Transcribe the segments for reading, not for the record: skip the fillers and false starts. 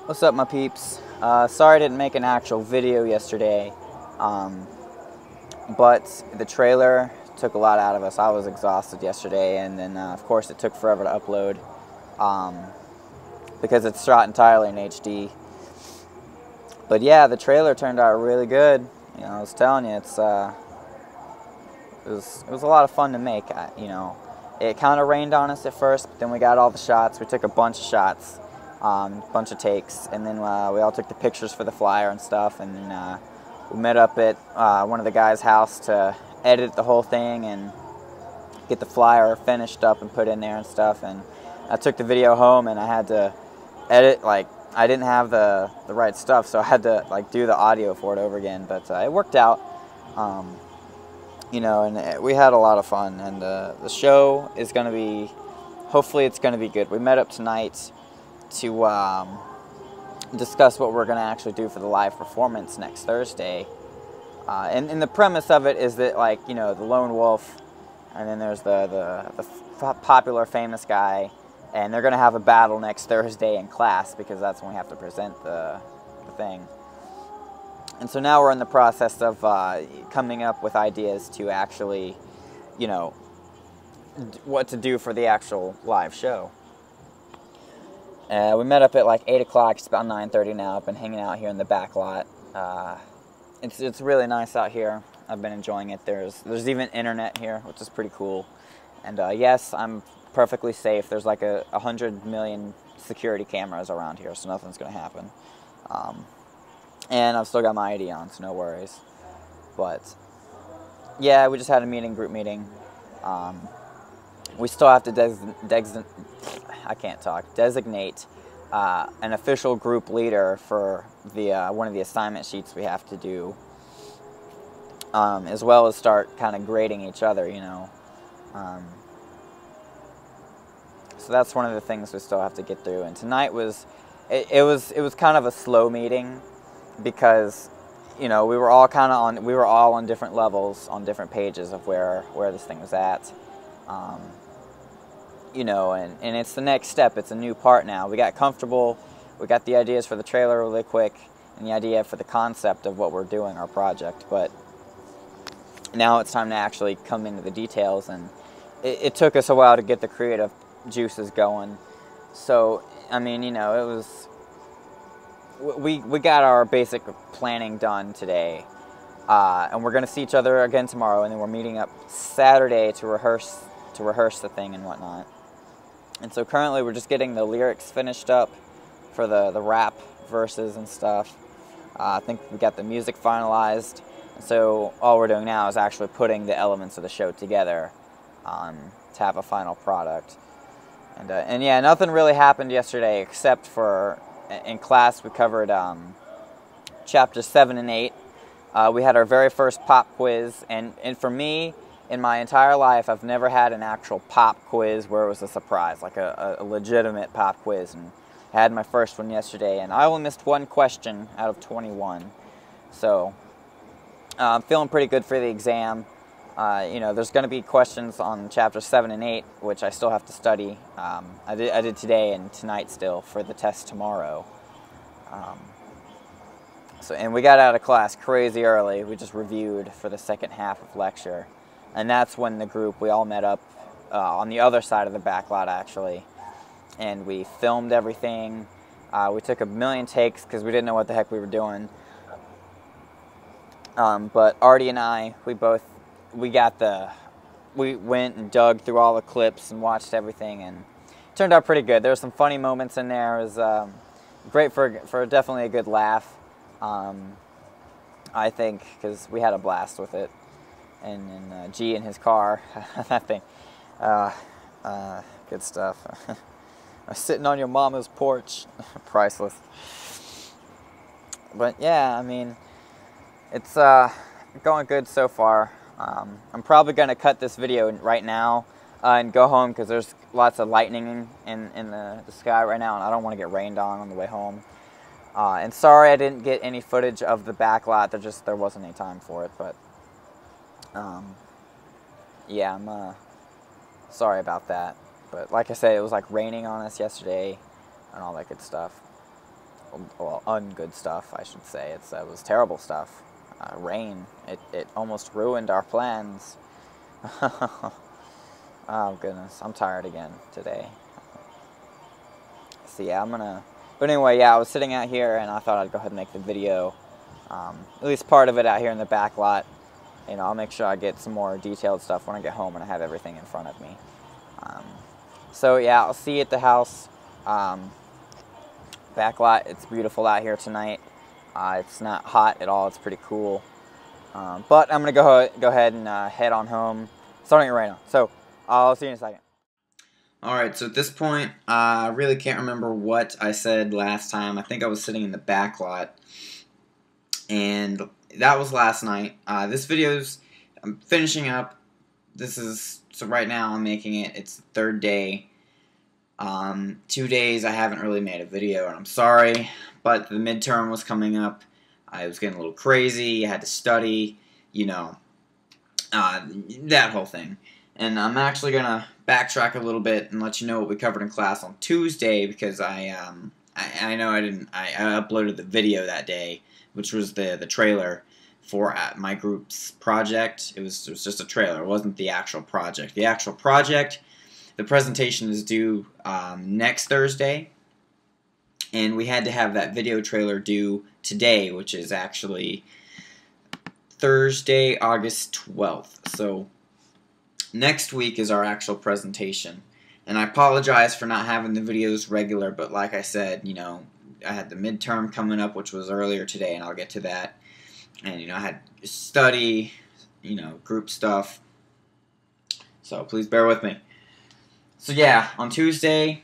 What's up, my peeps? Sorry I didn't make an actual video yesterday, but the trailer took a lot out of us. I was exhausted yesterday, and then of course it took forever to upload because it's shot entirely in HD. But yeah, the trailer turned out really good. You know, I was telling you, it was a lot of fun to make. It kind of rained on us at first, but then we got all the shots. We took a bunch of shots. Bunch of takes, and then we all took the pictures for the flyer and stuff, and then we met up at one of the guys' house to edit the whole thing and get the flyer finished up and put in there and stuff. And I took the video home, and I had to edit, like, I didn't have the right stuff, so I had to like do the audio for it over again, but it worked out. You know, and we had a lot of fun, and the show is going to be, hopefully it's going to be good. We met up tonight to discuss what we're going to actually do for the live performance next Thursday. And the premise of it is that, like, you know, the lone wolf, and then there's the popular famous guy, and they're going to have a battle next Thursday in class, because that's when we have to present the thing. And so now we're in the process of coming up with ideas to actually, you know, what to do for the actual live show. We met up at like 8 o'clock, it's about 9:30 now. I've been hanging out here in the back lot. It's really nice out here. I've been enjoying it. There's even internet here, which is pretty cool. And yes, I'm perfectly safe. There's like 100 million security cameras around here, so nothing's going to happen. And I've still got my ID on, so no worries. But yeah, we just had a group meeting. We still have to designate an official group leader for the one of the assignment sheets we have to do, as well as start kind of grading each other, you know. So that's one of the things we still have to get through. And tonight was kind of a slow meeting, because, you know, we were all on different levels, on different pages of where this thing was at. You know, and it's the next step. It's a new part now. We got comfortable. We got the ideas for the trailer really quick, and the idea for the concept of what we're doing, our project. But now it's time to actually come into the details, and it took us a while to get the creative juices going. So, I mean, you know, it was... We got our basic planning done today, and we're going to see each other again tomorrow, and then we're meeting up Saturday to rehearse the thing and whatnot. And so currently we're just getting the lyrics finished up for the rap verses and stuff. I think we got the music finalized, and so all we're doing now is actually putting the elements of the show together to have a final product. And yeah, nothing really happened yesterday except for, in class we covered chapters 7 and 8. We had our very first pop quiz, and for me, in my entire life, I've never had an actual pop quiz where it was a surprise, like a legitimate pop quiz. And I had my first one yesterday, and I only missed one question out of 21. So I'm feeling pretty good for the exam. You know, there's going to be questions on chapters 7 and 8, which I still have to study. I did today and tonight still for the test tomorrow. And we got out of class crazy early. We just reviewed for the second half of lecture. And that's when the group, we all met up on the other side of the back lot, actually. And we filmed everything. We took a million takes because we didn't know what the heck we were doing. But Artie and I, we went and dug through all the clips and watched everything, and it turned out pretty good. There were some funny moments in there. It was great for definitely a good laugh, I think, because we had a blast with it. And G in his car, that thing, good stuff. Sitting on your mama's porch, priceless. But yeah, I mean, it's going good so far. I'm probably going to cut this video right now and go home, because there's lots of lightning in the sky right now, and I don't want to get rained on the way home. And sorry I didn't get any footage of the back lot. There wasn't any time for it, but yeah, I'm sorry about that. But like I said, it was like raining on us yesterday and all that good stuff. well, ungood stuff, I should say. It was terrible stuff. Rain. It almost ruined our plans. Oh, goodness. I'm tired again today. So, yeah, But anyway, yeah, I was sitting out here, and I thought I'd go ahead and make the video. At least part of it out here in the back lot. You know, I'll make sure I get some more detailed stuff when I get home and I have everything in front of me. So, yeah, I'll see you at the house. Back lot, it's beautiful out here tonight. It's not hot at all. It's pretty cool. But I'm going to go ahead and head on home. It's starting to rain now. So, I'll see you in a second. Alright, so at this point, I really can't remember what I said last time. I think I was sitting in the back lot. And that was last night. This video's, I'm finishing up. So right now I'm making it. It's the third day. 2 days I haven't really made a video, and I'm sorry, but the midterm was coming up. I was getting a little crazy. I had to study, you know, that whole thing. And I'm actually going to backtrack a little bit and let you know what we covered in class on Tuesday, because I know I uploaded the video that day, which was the trailer for my group's project. It was just a trailer. It wasn't the actual project. The actual project, the presentation is due next Thursday, and we had to have that video trailer due today, which is actually Thursday, August 12th. So next week is our actual presentation, and I apologize for not having the videos regular, but like I said, you know, I had the midterm coming up, which was earlier today, and I'll get to that. And, you know, I had to study, you know, group stuff, so please bear with me. So yeah, on Tuesday,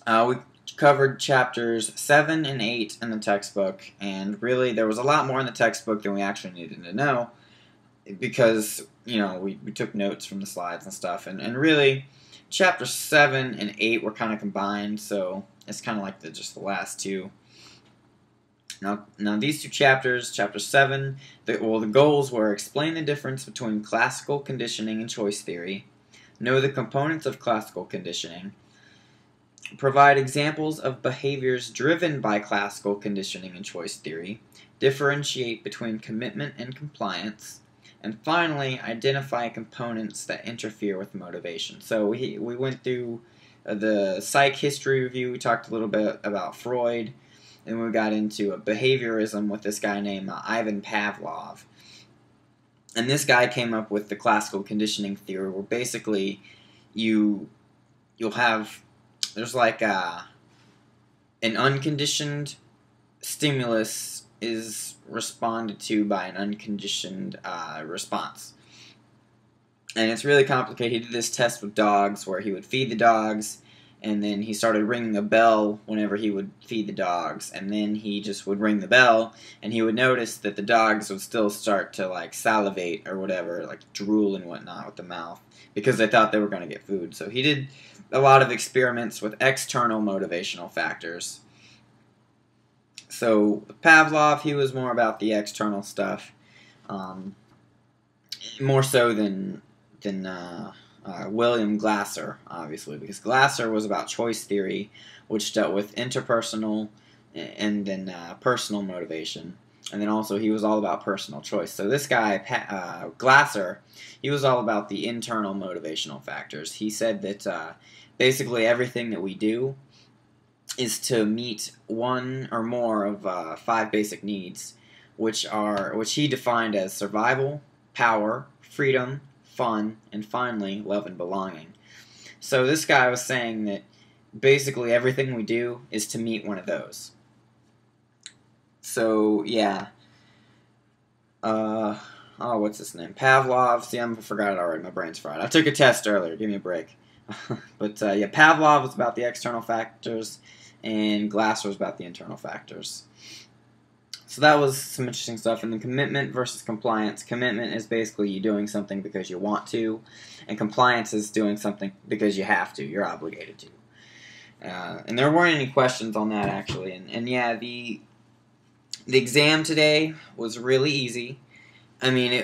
we covered chapters 7 and 8 in the textbook, and really there was a lot more in the textbook than we actually needed to know, because, you know, we took notes from the slides and stuff, and really, chapter 7 and 8 were kind of combined, so it's kind of like just the last two. Now these two chapters, chapter 7, the goals were explain the difference between classical conditioning and choice theory, know the components of classical conditioning, provide examples of behaviors driven by classical conditioning and choice theory, differentiate between commitment and compliance, and finally, identify components that interfere with motivation. So we went through the psych history review. We talked a little bit about Freud, and we got into a behaviorism with this guy named Ivan Pavlov. And this guy came up with the classical conditioning theory, where basically you'll have, there's like an unconditioned stimulus is responded to by an unconditioned response. And it's really complicated. He did this test with dogs where he would feed the dogs, and then he started ringing a bell whenever he would feed the dogs, and then he just would ring the bell, and he would notice that the dogs would still start to like salivate or whatever, like drool and whatnot with the mouth, because they thought they were going to get food. So he did a lot of experiments with external motivational factors. So Pavlov, he was more about the external stuff, more so than William Glasser, obviously, because Glasser was about choice theory, which dealt with interpersonal and then personal motivation, and then also he was all about personal choice. So this guy, Glasser, he was all about the internal motivational factors. He said that basically everything that we do is to meet one or more of 5 basic needs, which he defined as survival, power, freedom, fun, and finally, love and belonging. So this guy was saying that basically everything we do is to meet one of those. So, yeah. Oh, what's his name? Pavlov. See, I forgot it already. My brain's fried. I took a test earlier. Give me a break. But, yeah, Pavlov was about the external factors, and Glasser was about the internal factors. So that was some interesting stuff. And then commitment versus compliance. Commitment is basically you doing something because you want to, and compliance is doing something because you have to. You're obligated to. And there weren't any questions on that, actually. And yeah, the exam today was really easy. I mean,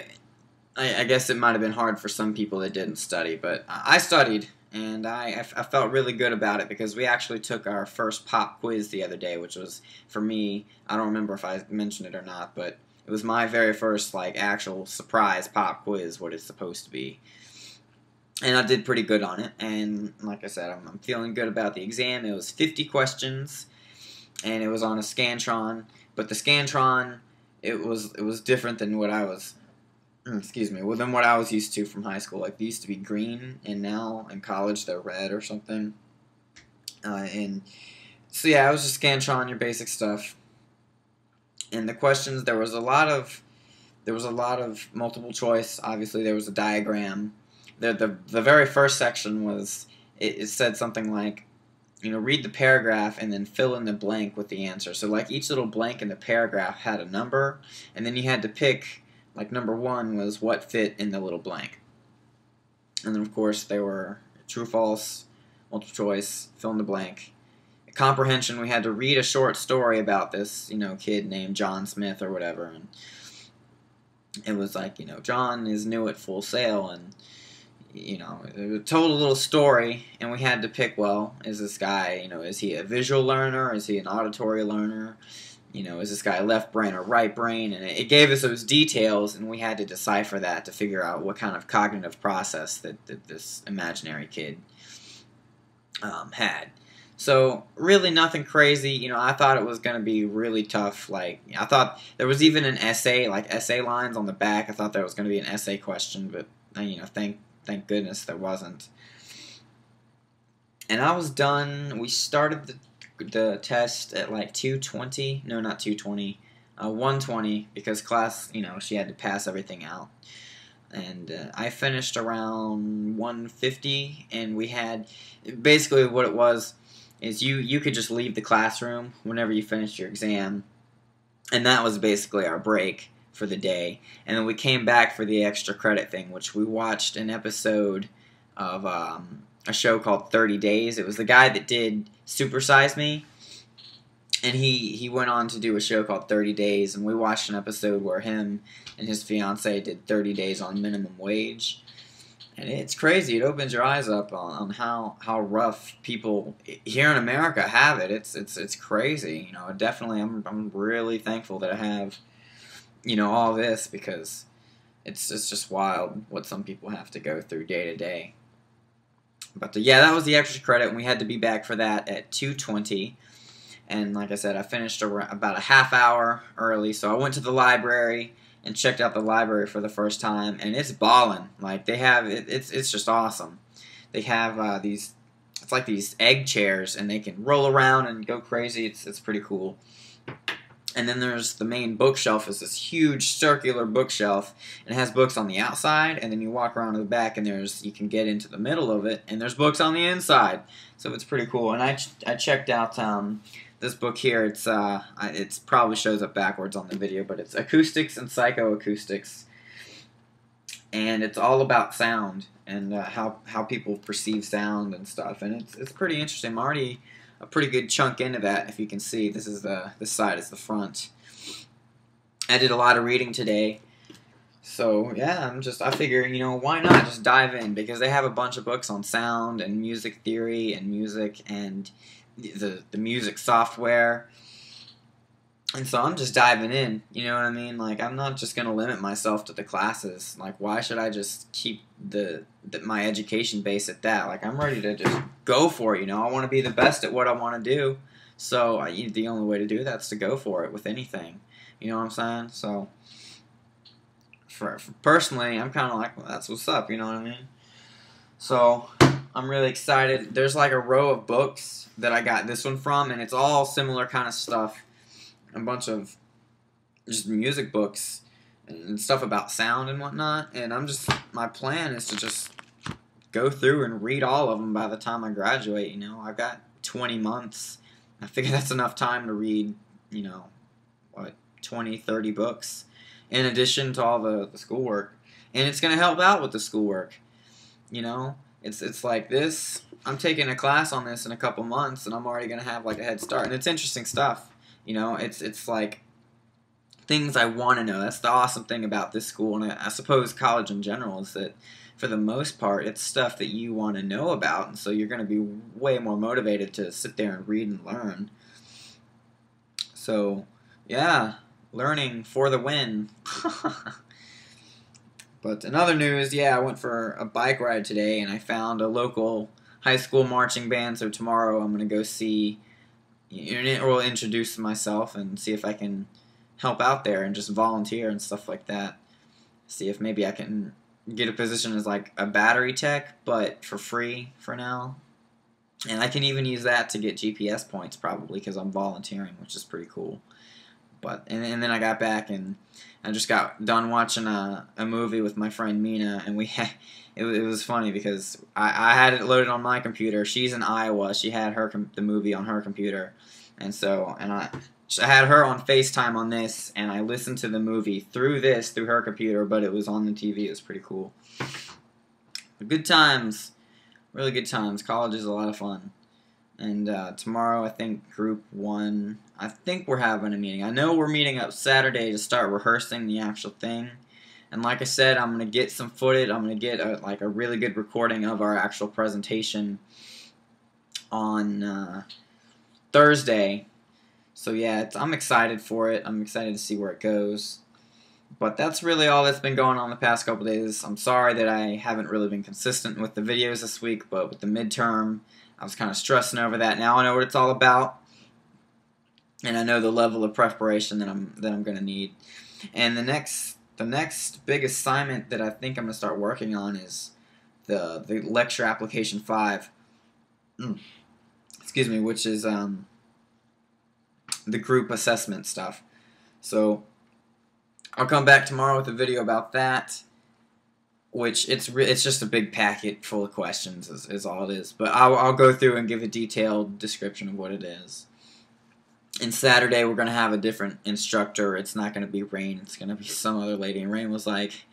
I guess it might have been hard for some people that didn't study, but I studied, and I felt really good about it because we actually took our first pop quiz the other day, which was, for me, I don't remember if I mentioned it or not, but it was my very first, like, actual surprise pop quiz, what it's supposed to be. And I did pretty good on it, and like I said, I'm feeling good about the exam. It was 50 questions, and it was on a Scantron, but the Scantron, it was different than what I was, excuse me, well, than what I was used to from high school. Like, they used to be green, and now in college they're red or something. And so yeah, it was just Scantron, your basic stuff. And the questions, there was a lot of multiple choice. Obviously, there was a diagram. The very first section was, it said something like, you know, read the paragraph and then fill in the blank with the answer. So like each little blank in the paragraph had a number, and then you had to pick, like number 1 was what fit in the little blank. And then of course they were true, false, multiple choice, fill in the blank. Comprehension, we had to read a short story about this, you know, kid named John Smith or whatever, and it was like, you know, John is new at Full Sail, and you know, it told a little story, and we had to pick, well, is this guy, you know, is he a visual learner, is he an auditory learner, you know, is this guy left brain or right brain, and it gave us those details, and we had to decipher that to figure out what kind of cognitive process that this imaginary kid had. So, really nothing crazy. You know, I thought it was going to be really tough. Like, I thought there was even an essay, like essay lines on the back. I thought there was going to be an essay question, but, you know, thank goodness there wasn't. And I was done. We started the test at like 2:20. No, not 2:20. 1:20, because class, you know, she had to pass everything out. And I finished around 1:50, and we had, basically what it was is you could just leave the classroom whenever you finished your exam, and that was basically our break for the day. And then we came back for the extra credit thing, which we watched an episode of a show called 30 Days. It was the guy that did Super Size Me, and he went on to do a show called 30 Days, and we watched an episode where him and his fiance did 30 days on minimum wage. And it's crazy. It opens your eyes up on how rough people here in America have it. It's crazy. You know, definitely I'm really thankful that I have, you know, all this, because it's just wild what some people have to go through day to day. But yeah, that was the extra credit, and we had to be back for that at 2:20. And like I said, I finished about a half hour early, so I went to the library and checked out the library for the first time, and it's ballin'. Like, they have, it's just awesome. They have these, it's like these egg chairs, and they can roll around and go crazy. It's pretty cool. And then there's the main bookshelf, is this huge circular bookshelf, and it has books on the outside, and then you walk around to the back, and you can get into the middle of it, and there's books on the inside. So it's pretty cool. And I checked out this book here. It's probably shows up backwards on the video, but it's Acoustics and Psychoacoustics, and it's all about sound and how people perceive sound and stuff. And it's pretty interesting. I'm already a pretty good chunk into that. If you can see, this side is the front. I did a lot of reading today, so yeah, I figure, you know, why not just dive in, because they have a bunch of books on sound and music theory and music and the music software. And so I'm just diving in, you know what I mean? Like, I'm not just going to limit myself to the classes. Like, why should I just keep my education base at that? Like, I'm ready to just go for it, you know? I want to be the best at what I want to do. So the only way to do that is to go for it with anything. You know what I'm saying? So, for personally, I'm kind of like, well, that's what's up, you know what I mean? So, I'm really excited. There's like a row of books that I got this one from, and it's all similar kind of stuff. A bunch of just music books and stuff about sound and whatnot, and my plan is to just go through and read all of them by the time I graduate. You know, I've got 20 months. I figure that's enough time to read, you know, what, 20, 30 books in addition to all the schoolwork. And it's going to help out with the schoolwork. You know, it's like this. I'm taking a class on this in a couple months, and I'm already going to have like a head start. And it's interesting stuff. You know, it's like things I want to know. That's the awesome thing about this school, and I suppose college in general, is that for the most part, it's stuff that you want to know about, and so you're going to be way more motivated to sit there and read and learn. So, yeah, learning for the win. But in other news, yeah, I went for a bike ride today, and I found a local high school marching band, so tomorrow I'm going to go see, or introduce myself and see if I can help out there and just volunteer and stuff like that. See if maybe I can get a position as like a battery tech, but for free for now. And I can even use that to get GPS points probably because I'm volunteering, which is pretty cool. But and then I got back and I just got done watching a movie with my friend Mina, and it was funny because I had it loaded on my computer. She's in Iowa. She had the movie on her computer, and I had her on FaceTime on this, and I listened to the movie through her computer, but it was on the TV. It was pretty cool. Good times, really good times. College is a lot of fun. And tomorrow, I think Group 1, I think we're having a meeting. I know we're meeting up Saturday to start rehearsing the actual thing. And like I said, I'm going to get some footage. I'm going to get a really good recording of our actual presentation on Thursday. So yeah, I'm excited for it. I'm excited to see where it goes. But that's really all that's been going on the past couple days. I'm sorry that I haven't really been consistent with the videos this week, but with the midterm, I was kind of stressing over that. Now I know what it's all about, and I know the level of preparation that I'm going to need. And the next big assignment that I think I'm going to start working on is the lecture application 5. Excuse me, which is the group assessment stuff. So I'll come back tomorrow with a video about that, which it's just a big packet full of questions is all it is. But I'll go through and give a detailed description of what it is. And Saturday we're going to have a different instructor. It's not going to be Rain. It's going to be some other lady. And Rain was like,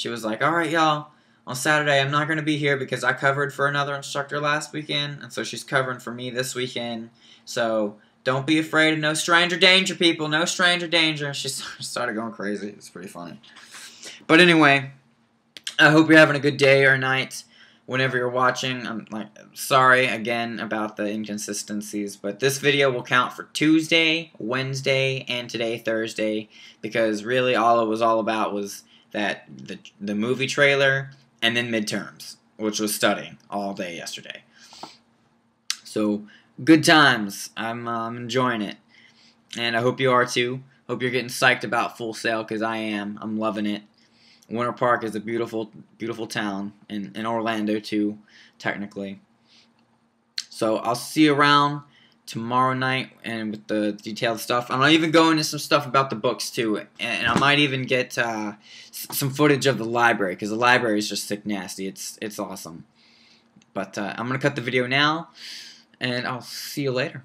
all right, y'all, on Saturday I'm not going to be here because I covered for another instructor last weekend. And so she's covering for me this weekend. So don't be afraid of no stranger danger, people. No stranger danger. She started going crazy. It's pretty funny. But anyway, I hope you're having a good day or night whenever you're watching. I'm sorry again about the inconsistencies, but this video will count for Tuesday, Wednesday, and today, Thursday, because really all it was all about was that the movie trailer and then midterms, which was studying all day yesterday. So good times. I'm enjoying it, and I hope you are too. Hope you're getting psyched about Full Sail because I am. I'm loving it. Winter Park is a beautiful, beautiful town, in Orlando too, technically. So I'll see you around tomorrow night and with the detailed stuff. I'm gonna even go into some stuff about the books too, and I might even get some footage of the library because the library is just sick nasty. It's awesome. But I'm gonna cut the video now, and I'll see you later.